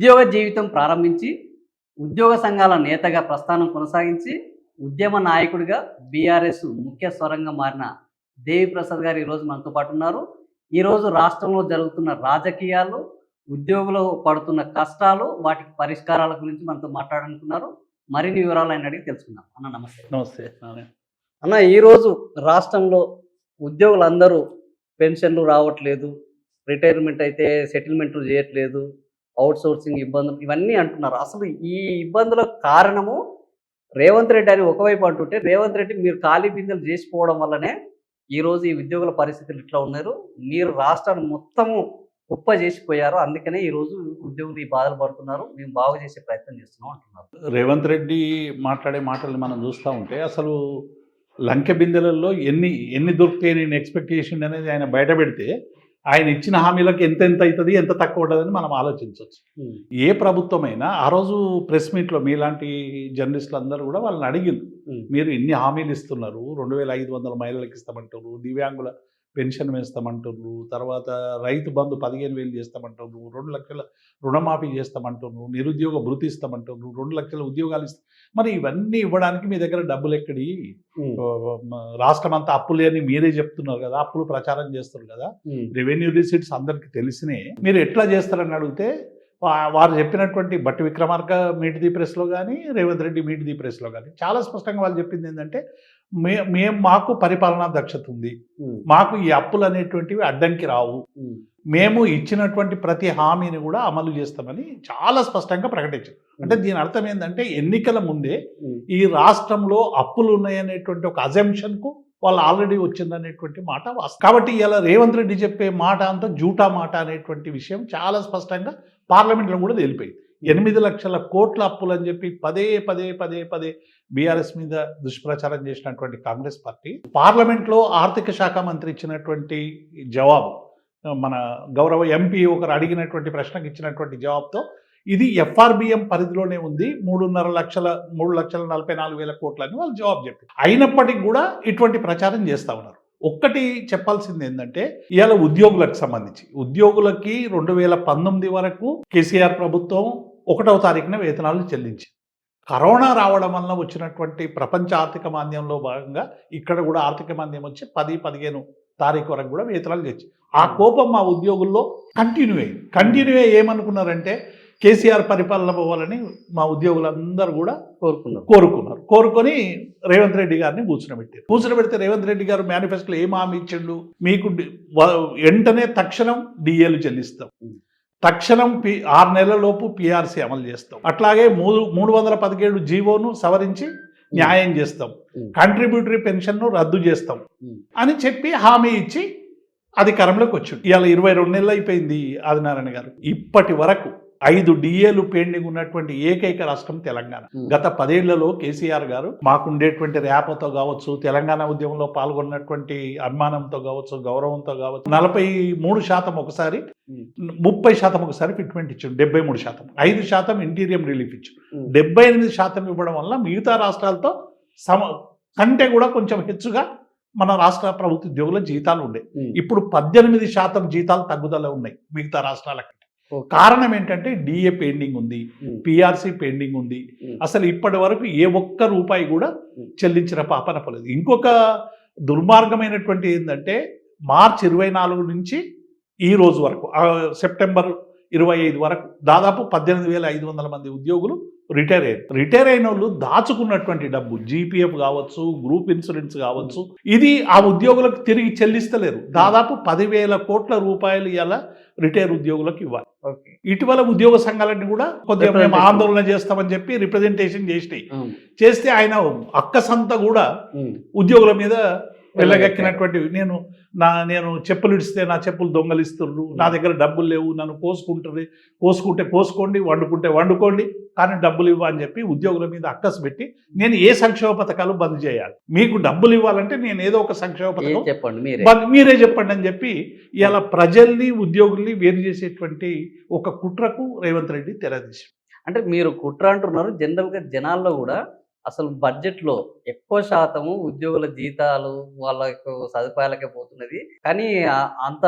ఉద్యోగ జీవితం ప్రారంభించి, ఉద్యోగ సంఘాల నేతగా ప్రస్థానం కొనసాగించి, ఉద్యమ నాయకుడిగా బీఆర్ఎస్ ముఖ్య స్వరంగా మారిన దేవిప్రసాద్ గారు ఈరోజు మనతో పాటు ఉన్నారు. ఈరోజు రాష్ట్రంలో జరుగుతున్న రాజకీయాలు, ఉద్యోగులు పడుతున్న కష్టాలు, వాటికి పరిష్కారాల గురించి మనతో మాట్లాడాలనుకున్నారు. మరిన్ని వివరాలు ఆయన అడిగి తెలుసుకుందాం. అన్న నమస్తే. నమస్తే. అన్న, ఈరోజు రాష్ట్రంలో ఉద్యోగులందరూ పెన్షన్లు రావట్లేదు, రిటైర్మెంట్ అయితే సెటిల్మెంట్లు చేయట్లేదు, అవుట్ సోర్సింగ్ ఇబ్బందులు ఇవన్నీ అంటున్నారు. అసలు ఈ ఇబ్బందులకు కారణము రేవంత్ రెడ్డి అని ఒకవైపు అంటుంటే, రేవంత్ రెడ్డి మీరు ఖాళీ బిందెలు చేసిపోవడం వల్లనే ఈరోజు ఈ ఉద్యోగుల పరిస్థితులు ఇట్లా ఉన్నారు. మీరు రాష్ట్రాన్ని మొత్తము కుప్ప చేసిపోయారు, అందుకనే ఈరోజు ఉద్యోగులు ఈ బాధలు పడుతున్నారు, మేము బాగు చేసే ప్రయత్నం చేస్తున్నాం అంటున్నారు. రేవంత్ రెడ్డి మాట్లాడే మాటలు మనం చూస్తూ ఉంటే అసలు లంకె బిందెలలో ఎన్ని దొరికితే నేను ఎక్స్పెక్టేషన్ అనేది ఆయన బయట పెడితే ఆయన ఇచ్చిన హామీలకు ఎంత అవుతుంది, ఎంత తక్కువ ఉంటుందని మనం ఆలోచించవచ్చు. ఏ ప్రభుత్వమైనా ఆ రోజు ప్రెస్ మీట్లో మీలాంటి జర్నలిస్టులు అందరూ కూడా వాళ్ళని అడిగింది, మీరు ఇన్ని హామీలు ఇస్తున్నారు, 2500 మహిళలకు ఇస్తామంటారు, దివ్యాంగుల పెన్షన్ వేస్తామంటున్నారు, తర్వాత రైతు బంధు 15,000 చేస్తామంటున్నారు, 2 లక్షల రుణమాఫీ చేస్తామంటున్నారు, నిరుద్యోగ భృతి ఇస్తామంటున్నారు, 2 లక్షల ఉద్యోగాలు ఇస్తాం. మరి ఇవన్నీ ఇవ్వడానికి మీ దగ్గర డబ్బులు ఎక్కడి? రాష్ట్రం అంతా అప్పులే అని మీరే చెప్తున్నారు కదా, అప్పులు ప్రచారం చేస్తున్నారు కదా, రెవెన్యూ రిసీట్స్ అందరికీ తెలిసినే. మీరు ఎట్లా చేస్తారని అడిగితే వారు చెప్పినటువంటి బట్టి విక్రమార్క మీట్ ది ప్రెస్లో కానీ, రేవంత్ రెడ్డి మీట్ ది ప్రెస్లో కానీ చాలా స్పష్టంగా వాళ్ళు చెప్పింది ఏంటంటే, మాకు పరిపాలనా దక్షత ఉంది, మాకు ఈ అప్పులు అనేటువంటివి అడ్డంకి రావు, మేము ఇచ్చినటువంటి ప్రతి హామీని కూడా అమలు చేస్తామని చాలా స్పష్టంగా ప్రకటించారు. అంటే దీని అర్థం ఏంటంటే, ఎన్నికల ముందే ఈ రాష్ట్రంలో అప్పులు ఉన్నాయనేటువంటి ఒక అజంప్షన్కు వాళ్ళు ఆల్రెడీ వచ్చిందనేటువంటి మాట వాస్తవం. కాబట్టి ఇలా రేవంత్ రెడ్డి చెప్పే మాట అంతా జూటా మాట అనేటువంటి విషయం చాలా స్పష్టంగా పార్లమెంట్లో కూడా తేలిపోయింది. 8 లక్షల కోట్ల అప్పులు అని చెప్పి పదే పదే బీఆర్ఎస్ మీద దుష్ప్రచారం చేసినటువంటి కాంగ్రెస్ పార్టీ పార్లమెంట్లో ఆర్థిక శాఖ మంత్రి ఇచ్చినటువంటి జవాబు, మన గౌరవ ఎంపీ ఒకరు అడిగినటువంటి ప్రశ్నకు ఇచ్చినటువంటి జవాబుతో ఇది ఎఫ్ఆర్బిఎం పరిధిలోనే ఉంది, 3,44,000 కోట్లు అని వాళ్ళు జవాబు చెప్పారు. అయినప్పటికీ కూడా ఇటువంటి ప్రచారం చేస్తూ ఉన్నారు. ఒక్కటి చెప్పాల్సింది ఏంటంటే, ఇవాళ ఉద్యోగులకు సంబంధించి ఉద్యోగులకి 2019 వరకు కేసీఆర్ ప్రభుత్వం 1వ తారీఖున వేతనాలు చెల్లించింది. కరోనా రావడం వల్ల వచ్చినటువంటి ప్రపంచ ఆర్థిక మాంద్యంలో భాగంగా ఇక్కడ కూడా ఆర్థిక మాంద్యం వచ్చి 10-15 తారీఖు వరకు కూడా వేతనాలు తెచ్చి ఆ కోపం మా ఉద్యోగుల్లో కంటిన్యూ అయ్యి ఏమనుకున్నారంటే, కేసీఆర్ పరిపాలన పోవాలని మా ఉద్యోగులందరూ కూడా కోరుకొని రేవంత్ రెడ్డి గారిని కూర్చునబెడితే రేవంత్ రెడ్డి గారు మేనిఫెస్టోలో ఏం హామీ ఇచ్చిండు, మీకు వెంటనే తక్షణం డిఏలు చెల్లిస్తాం, తక్షణం 6 నెలలలోపు పిఆర్సీ అమలు చేస్తాం, అట్లాగే 317 జీవోను సవరించి న్యాయం చేస్తాం, కంట్రిబ్యూటరీ పెన్షన్ను రద్దు చేస్తాం అని చెప్పి హామీ ఇచ్చి అధికారంలోకి వచ్చాడు. ఇవాళ 22 నెలలు అయిపోయింది ఆదినారాయణ గారు. ఇప్పటి వరకు 5 డిఏలు పెండింగ్ ఉన్నటువంటి ఏకైక రాష్ట్రం తెలంగాణ. గత 10 ఏళ్లలో కేసీఆర్ గారు మాకుండేటువంటి ర్యాపతో కావచ్చు, తెలంగాణ ఉద్యమంలో పాల్గొన్నటువంటి అభిమానంతో కావచ్చు, గౌరవంతో కావచ్చు, 43% ఒకసారి, 30% ఒకసారి ఫిట్మెంట్ ఇచ్చాడు, 73%, 5% ఇంటీరియం రిలీఫ్ ఇచ్చాడు, 78% ఇవ్వడం వల్ల మిగతా రాష్ట్రాలతో కంటే కూడా కొంచెం హెచ్చుగా మన రాష్ట్ర ప్రభుత్వ ఉద్యోగుల జీతాలు ఉండే. ఇప్పుడు 18% జీతాలు తగ్గుదల ఉన్నాయి మిగతా రాష్ట్రాలకి. కారణం ఏంటంటే డిఏ పెండింగ్ ఉంది, పిఆర్సీ పెండింగ్ ఉంది. అసలు ఇప్పటి వరకు ఏ ఒక్క రూపాయి కూడా చెల్లించిన పాపన పోలేదు. ఇంకొక దుర్మార్గమైనటువంటి ఏంటంటే, మార్చి 24 నుంచి ఈ రోజు వరకు, సెప్టెంబర్ 25 వరకు దాదాపు 18,500 మంది ఉద్యోగులు రిటైర్ అయిన వాళ్ళు దాచుకున్నటువంటి డబ్బు, జీపీఎఫ్ కావచ్చు, గ్రూప్ ఇన్సూరెన్స్ కావచ్చు, ఇది ఆ ఉద్యోగులకు తిరిగి చెల్లిస్తలేరు. దాదాపు 10,000 కోట్ల రూపాయలు ఇలా రిటైర్ ఉద్యోగులకు ఇవ్వాలి. ఇటీవల ఉద్యోగ సంఘాలన్నీ కూడా కొద్దిగా మేము ఆందోళన చేస్తామని చెప్పి రిప్రజెంటేషన్ చేస్తే ఆయన అక్కసంతా కూడా ఉద్యోగుల మీద వెళ్ళగక్కినటువంటి, నేను చెప్పులు ఇడిస్తే నా చెప్పులు దొంగలిస్తున్నారు, నా దగ్గర డబ్బులు లేవు, నన్ను కోసుకుంటే కోసుకోండి, వండుకుంటే వండుకోండి, కానీ డబ్బులు ఇవ్వ అని చెప్పి ఉద్యోగుల మీద అక్కసు పెట్టి, నేను ఏ సంక్షేమ పథకాలు బంద్ చేయాలి, మీకు డబ్బులు ఇవ్వాలంటే నేను ఏదో ఒక సంక్షేమ పథకం మీరే చెప్పండి అని చెప్పి ఇలా ప్రజల్ని ఉద్యోగుల్ని వేరు చేసేటువంటి ఒక కుట్రకు రేవంత్ రెడ్డి తెరదీశారు. అంటే మీరు కుట్ర అంటున్నారు, జనరల్గా జనాల్లో కూడా అసలు బడ్జెట్లో ఎక్కువ శాతము ఉద్యోగుల జీతాలు వాళ్ళకు సదుపాయాలకే పోతున్నది, కానీ అంత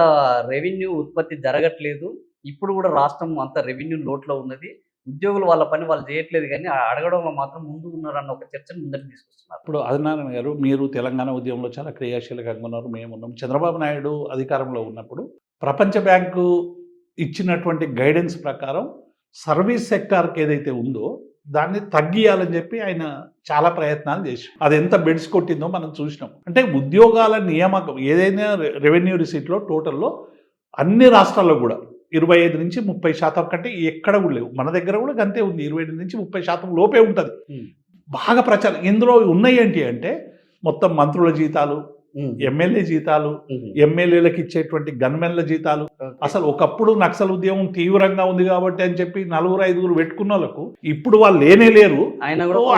రెవెన్యూ ఉత్పత్తి జరగట్లేదు, ఇప్పుడు కూడా రాష్ట్రం అంతా రెవెన్యూ లోట్లో ఉన్నది. ఉద్యోగులు వాళ్ళ పని వాళ్ళు చేయట్లేదు కానీ అడగడంలో మాత్రం ముందు ఉన్నారన్న ఒక చర్చను ముందరికి తీసుకొస్తున్నారు. ఇప్పుడు ఆదినారాయణ గారు, మీరు తెలంగాణ ఉద్యమంలో చాలా క్రియాశీలకంగా ఉన్నారు, మేమున్నాం. చంద్రబాబు నాయుడు అధికారంలో ఉన్నప్పుడు ప్రపంచ బ్యాంకు ఇచ్చినటువంటి గైడెన్స్ ప్రకారం సర్వీస్ సెక్టార్కి ఏదైతే ఉందో దాన్ని తగ్గియాలని చెప్పి ఆయన చాలా ప్రయత్నాలు చేశారు. అది ఎంత బెడ్స్ కొట్టిందో మనం చూసినాం. అంటే ఉద్యోగాల నియామకం ఏదైనా రెవెన్యూ రిసీట్లో టోటల్లో అన్ని రాష్ట్రాల్లో కూడా 25 నుంచి 30% కంటే ఎక్కడ కూడా లేవు. మన దగ్గర కూడా అంతే ఉంది, 25 నుంచి 30% లోపే ఉంటుంది. బాగా ప్రచారం ఇందులో ఉన్నాయి ఏంటి అంటే మొత్తం మంత్రుల జీతాలు, ఎమ్మెల్యే జీతాలు, ఎమ్మెల్యేలకు ఇచ్చేటువంటి గన్మెన్ల జీతాలు. అసలు ఒకప్పుడు నక్సల్ ఉద్యమం తీవ్రంగా ఉంది కాబట్టి అని చెప్పి 4-5 పెట్టుకున్న వాళ్ళకు ఇప్పుడు వాళ్ళు లేనే లేరు,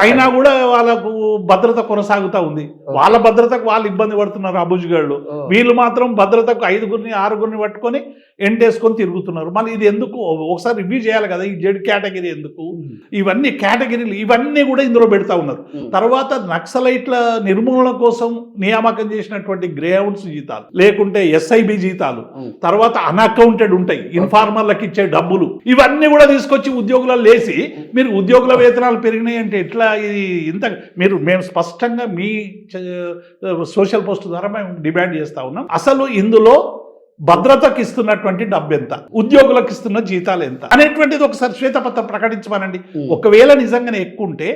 అయినా కూడా వాళ్ళకు భద్రత కొనసాగుతా ఉంది. వాళ్ళ భద్రతకు వాళ్ళు ఇబ్బంది పడుతున్నారు అబుజ్గాళ్ళు. వీళ్ళు మాత్రం భద్రతకు 5-6 పట్టుకొని ఎంటేసుకొని తిరుగుతున్నారు. మళ్ళీ ఇది ఎందుకు ఒకసారి రివ్యూ చేయాలి కదా, ఈ జెడ్ కేటగిరీ ఎందుకు, ఇవన్నీ కేటగిరీలు ఇవన్నీ కూడా ఇందులో పెడతా ఉన్నారు. తర్వాత నక్సలైట్ల నిర్మూలన కోసం నియామకం చేసినటువంటి గ్రేహౌండ్స్ జీతాలు, లేకుంటే ఎస్ఐబి జీతాలు, తర్వాత అన్అకౌంటెడ్ ఉంటాయి ఇన్ఫార్మర్లకు ఇచ్చే డబ్బులు, ఇవన్నీ కూడా తీసుకొచ్చి ఉద్యోగులలో లేసి మీరు ఉద్యోగుల వేతనాలు పెరిగినాయి అంటే ఎట్లా? ఇది ఇంత మేము స్పష్టంగా మీ సోషల్ పోస్ట్ ద్వారా మేము డిమాండ్ చేస్తా ఉన్నాం. అసలు ఇందులో భద్రతకి ఇస్తున్నటువంటి డబ్బు ఎంత, ఉద్యోగులకు ఇస్తున్న జీతాలు ఎంత అనేటువంటిది ఒకసారి శ్వేతపత్రం ప్రకటించమనండి. ఒకవేళ నిజంగానే ఎక్కువ ఉంటే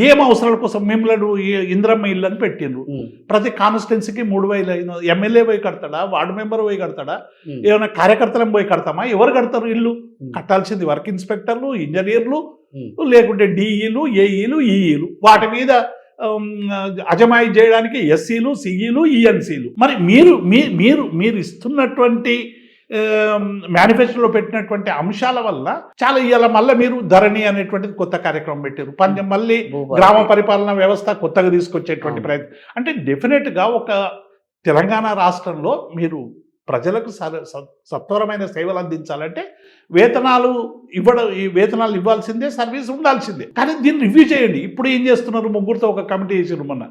ఏం అవసరాల కోసం మిమ్మల్ని ఇంద్రమ్మ ఇల్లు అని పెట్టిండ్రు, ప్రతి కాన్స్టిట్యున్సీకి 3,000 ఎమ్మెల్యే పోయి కడతాడా, వార్డు మెంబర్ పోయి కడతాడా, ఏమైనా కార్యకర్తలను పోయి కడతామా? ఎవరు కడతారు ఇల్లు? కట్టాల్సింది వర్క్ ఇన్స్పెక్టర్లు, ఇంజనీర్లు, లేకుంటే డిఈలు, ఏఈలు, ఈఈలు. వాటి మీద అజమాయి చేయడానికి ఎస్సీలు, సిఈలు, ఈఎన్సీలు. మరి మీరు ఇస్తున్నటువంటి మేనిఫెస్టోలో పెట్టినటువంటి అంశాల వల్ల చాలా ఇవాళ మళ్ళీ మీరు ధరణి అనేటువంటిది కొత్త కార్యక్రమం పెట్టారు. మళ్ళీ గ్రామ పరిపాలన వ్యవస్థ కొత్తగా తీసుకొచ్చేటువంటి ప్రయత్నం. అంటే డెఫినెట్గా ఒక తెలంగాణ రాష్ట్రంలో మీరు ప్రజలకు సత్వరమైన సేవలు అందించాలంటే వేతనాలు ఇవ్వాల్సిందే, సర్వీస్ ఉండాల్సిందే. కానీ దీన్ని రివ్యూ చేయండి. ఇప్పుడు ఏం చేస్తున్నారు? ముగ్గురితో ఒక కమిటీ చేసారు మొన్న.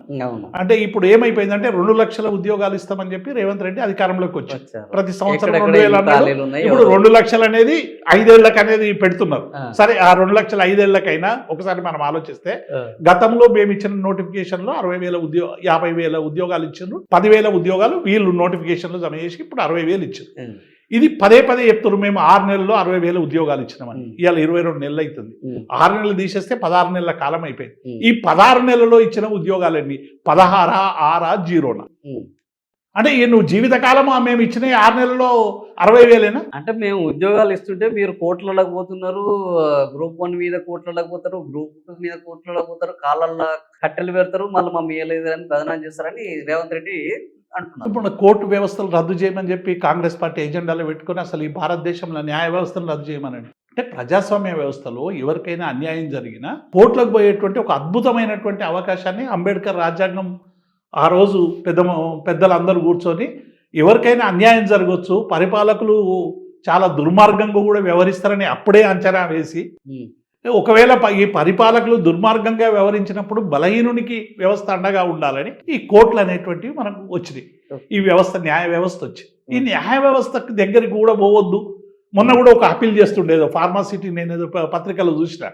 అంటే ఇప్పుడు ఏమైపోయిందంటే 2 లక్షల ఉద్యోగాలు ఇస్తామని చెప్పి రేవంత్ రెడ్డి అధికారంలోకి వచ్చారు. ప్రతి సంవత్సరం 2,000 అన్నారు. ఇప్పుడు 2 లక్షలు అనేది 5 ఏళ్లకు అనేది పెడుతున్నారు. సరే, ఆ 2 లక్షల 5 ఏళ్లకైనా ఒకసారి మనం ఆలోచిస్తే గతంలో మేము ఇచ్చిన నోటిఫికేషన్లో 50,000 ఉద్యోగాలు ఇచ్చారు. 10,000 ఉద్యోగాలు వీళ్ళు నోటిఫికేషన్లో జమ చేసి ఇప్పుడు 60,000 ఇచ్చారు. ఇది పదే చెప్తున్నారు, మేము 6 నెలల్లో 60,000 ఉద్యోగాలు ఇచ్చినామని. ఇవాళ 22 నెలలు అవుతుంది. 6 నెలలు తీసేస్తే 16 నెలల కాలం అయిపోయింది. ఈ 16 నెలల్లో ఇచ్చిన ఉద్యోగాలన్నీ 16, 6, 0. అంటే నువ్వు జీవితకాలం మేము ఇచ్చిన 6 నెలల్లో 60,000 అంటే మేము ఉద్యోగాలు ఇస్తుంటే మీరు కోట్లలోకి పోతున్నారు, గ్రూప్ 1 మీద కోట్లలోకి పోతారు, గ్రూప్ 2 మీద కోట్లలోకి పోతారు, కాళ్ళల్లో కట్టెలు పెడతారు, మళ్ళీ మా మీయలేదని బదనాం చేస్తారని రేవంత్ రెడ్డి అంటున్నారు. ఇప్పుడు కోర్టు వ్యవస్థలు రద్దు చేయమని చెప్పి కాంగ్రెస్ పార్టీ ఎజెండాలో పెట్టుకొని అసలు ఈ భారతదేశంలో న్యాయ వ్యవస్థను రద్దు చేయమనండి. అంటే ప్రజాస్వామ్య వ్యవస్థలో ఎవరికైనా అన్యాయం జరిగినా కోర్టులకు పోయేటువంటి ఒక అద్భుతమైనటువంటి అవకాశాన్ని అంబేద్కర్ రాజ్యాంగం ఆ రోజు పెద్దలందరూ కూర్చొని ఎవరికైనా అన్యాయం జరగవచ్చు, పరిపాలకులు చాలా దుర్మార్గంగా కూడా వ్యవహరిస్తారని అప్పుడే అంచనా వేసి, ఒకవేళ ఈ పరిపాలకులు దుర్మార్గంగా వ్యవహరించినప్పుడు బలహీనునికి వ్యవస్థ అండగా ఉండాలని ఈ కోర్టులు అనేటువంటివి మనకు వచ్చినాయి. ఈ వ్యవస్థ న్యాయ వ్యవస్థ వచ్చింది. ఈ న్యాయ వ్యవస్థకు దగ్గరికి కూడా పోవద్దు. మొన్న కూడా ఒక అప్పీల్ చేస్తుండేదో ఫార్మాసిటీ, నేను ఏదో పత్రికలో చూసిన,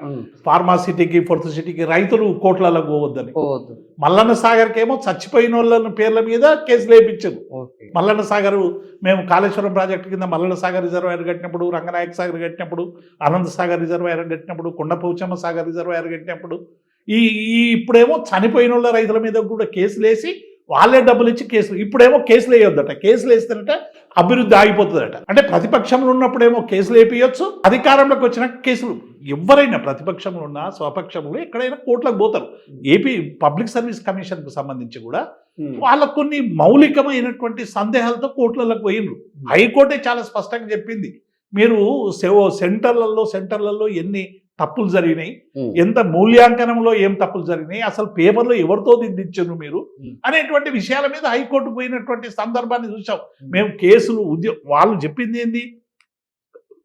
ఫార్మాసిటీకి, ఫోర్త్ సిటీకి రైతులు కోట్లలో పోవద్దని. మల్లన్న సాగర్కి ఏమో చచ్చిపోయిన వాళ్ళ పేర్ల మీద కేసులు వేయించారు. మల్లన్న సాగర్ మేము కాళేశ్వరం ప్రాజెక్టు కింద మల్లన్న సాగర్ రిజర్వాయర్ కట్టినప్పుడు, రంగనాయక సాగర్ కట్టినప్పుడు, అనంత సాగర్ రిజర్వాయర్ కట్టినప్పుడు, కొండపౌచమ్మ సాగర్ రిజర్వాయర్ కట్టినప్పుడు ఇప్పుడేమో చనిపోయిన వాళ్ళ రైతుల మీద కూడా కేసులు వేసి వాళ్ళే డబ్బులు ఇచ్చి కేసులు, ఇప్పుడేమో కేసులు వేయొద్దట. కేసులు వేస్తేనట అభివృద్ధి ఆగిపోతుందట. అంటే ప్రతిపక్షంలో ఉన్నప్పుడేమో కేసులు వేయొచ్చు, అధికారంలోకి వచ్చిన కేసులు ఎవరైనా ప్రతిపక్షంలో ఉన్నా స్వపక్షంలో ఎక్కడైనా కోర్టులకు పోతారు. ఏపీ పబ్లిక్ సర్వీస్ కమిషన్కు సంబంధించి కూడా వాళ్ళకు కొన్ని మౌలికమైనటువంటి సందేహాలతో కోర్టులకు పోయినరు. హైకోర్టే చాలా స్పష్టంగా చెప్పింది, మీరు సెంటర్లలో ఎన్ని తప్పులు జరిగినాయి, ఎంత మూల్యాంకనంలో ఏం తప్పులు జరిగినాయి, అసలు పేపర్లో ఎవరితో దిద్దించారు మీరు అనేటువంటి విషయాల మీద హైకోర్టు పోయినటువంటి సందర్భాన్ని చూసాం. మేము కేసులు వాళ్ళు చెప్పింది ఏంది,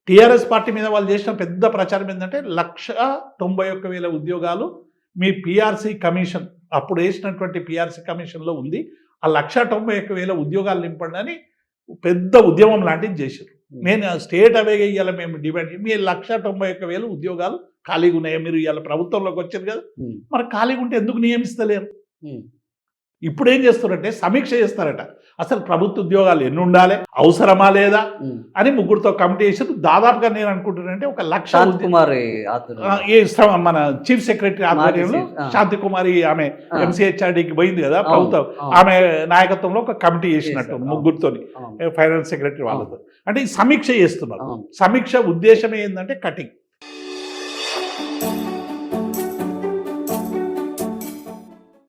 టీఆర్ఎస్ పార్టీ మీద వాళ్ళు చేసిన పెద్ద ప్రచారం ఏంటంటే 191,000 ఉద్యోగాలు మీ పిఆర్సీ కమిషన్, అప్పుడు వేసినటువంటి పిఆర్సీ కమిషన్లో ఉంది, ఆ 191,000 ఉద్యోగాలు నింపండి అని పెద్ద ఉద్యమం లాంటిది చేశారు. నేను స్టేట్ అవేగా ఇవాళ మేము డిమాండ్ మీ 191,000 ఉద్యోగాలు ఖాళీగా ఉన్నాయా, మీరు ఇవాళ ప్రభుత్వంలోకి వచ్చారు కదా, మరి ఖాళీగా ఉంటే ఎందుకు నియమిస్తలేరు? ఇప్పుడు ఏం చేస్తారంటే సమీక్ష చేస్తారట, అసలు ప్రభుత్వ ఉద్యోగాలు ఎన్ని ఉండాలి, అవసరమా లేదా అని ముగ్గురుతో కమిటీ చేసి దాదాపుగా నేను అనుకుంటున్నానంటే 1,00,000 శాంతి కుమార్ మన చీఫ్ సెక్రటరీ ఆధ్వర్యంలో శాంతి కుమారి ఆమె ఎంసీహెచ్ఆర్డీకి పోయింది కదా ప్రభుత్వం, ఆమె నాయకత్వంలో ఒక కమిటీ చేసినట్టు ముగ్గురుతోని ఫైనాన్స్ సెక్రటరీ వాళ్ళతో, అంటే ఈ సమీక్ష చేస్తున్నారు. సమీక్ష ఉద్దేశం ఏంటంటే కటింగ్.